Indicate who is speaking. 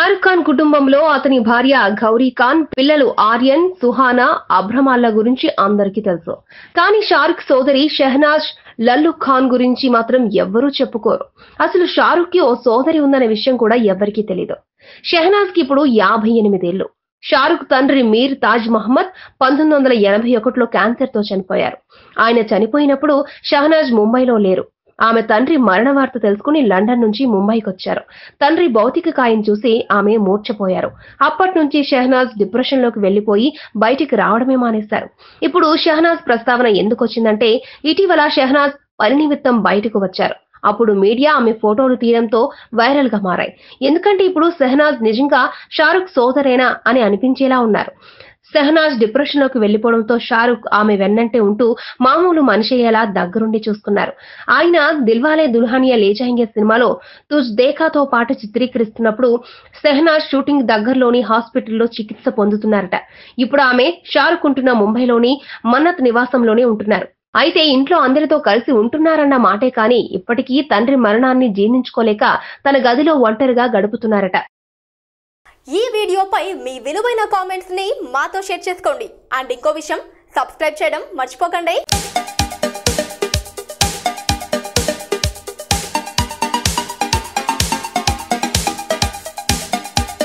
Speaker 1: షారుఖ్ ఖాన్ కుటుంబంలో అతని భార్య గౌరీ ఖాన్, పిల్లలు ఆర్యన్, సుహానా, అబ్రమాల్ల గురించి అందరికీ తెలుసు. కానీ షారుఖ్ సోదరి షెహనాజ్ లల్లు ఖాన్ గురించి మాత్రం ఎవ్వరూ చెప్పుకోరు. అసలు షారుఖ్ కి ఓ సోదరి ఉందనే విషయం కూడా ఎవ్వరికీ తెలీదు. షెహనాజ్ కి ఇప్పుడు 58 ఏళ్లు. షారుఖ్ తండ్రి మీర్ తాజ్ మహమ్మద్ 1981లో క్యాన్సర్ తో చనిపోయారు. ఆయన చనిపోయినప్పుడు షెహనాజ్ ముంబైలో లేరు. ఆమె తండ్రి మరణ వార్త తెలుసుకుని లండన్ నుంచి ముంబైకి వచ్చారు. తండ్రి భౌతిక కాయం చూసి ఆమె మూర్ఛపోయారు. అప్పటి నుంచి షెహనాజ్ డిప్రెషన్ లోకి వెళ్లిపోయి బయటికి రావడమే మానేశారు. ఇప్పుడు షెహనాజ్ ప్రస్తావన ఎందుకు వచ్చిందంటే, ఇటీవల షెహనాజ్ పని నిమిత్తం బయటకు వచ్చారు. అప్పుడు మీడియా ఆమె ఫోటోలు తీయడంతో వైరల్ గా మారాయి. ఎందుకంటే ఇప్పుడు షెహనాజ్ నిజంగా షారుఖ్ సోదరేనా అని అనిపించేలా ఉన్నారు. షెహనాజ్ డిప్రెషన్ లోకి వెళ్లిపోవడంతో షారుఖ్ ఆమె వెన్నంటే ఉంటూ మామూలు మనిషయ్యేలా దగ్గరుండి చూసుకున్నారు. ఆయన దిల్వాలే దుల్హనియా లే జాయేంగే సినిమాలో తుజ్ దేఖాతో పాటు చిత్రీకరిస్తున్నప్పుడు షెహనాజ్ షూటింగ్ దగ్గరలోని హాస్పిటల్లో చికిత్స పొందుతున్నారట. ఇప్పుడు ఆమె షారుఖ్ ఉంటున్న ముంబైలోని మన్నత్ నివాసంలోనే ఉంటున్నారు. అయితే ఇంట్లో అందరితో కలిసి ఉంటున్నారన్న మాటే కానీ ఇప్పటికీ తండ్రి మరణాన్ని జీర్ణించుకోలేక తన గదిలో ఒంటరిగా గడుపుతున్నారట.
Speaker 2: ఈ వీడియోపై మీ విలువైన కామెంట్స్ ని మాతో షేర్ చేసుకోండి. అండ్ ఇంకో విషయం, సబ్స్క్రైబ్ చేయడం మర్చిపోకండి.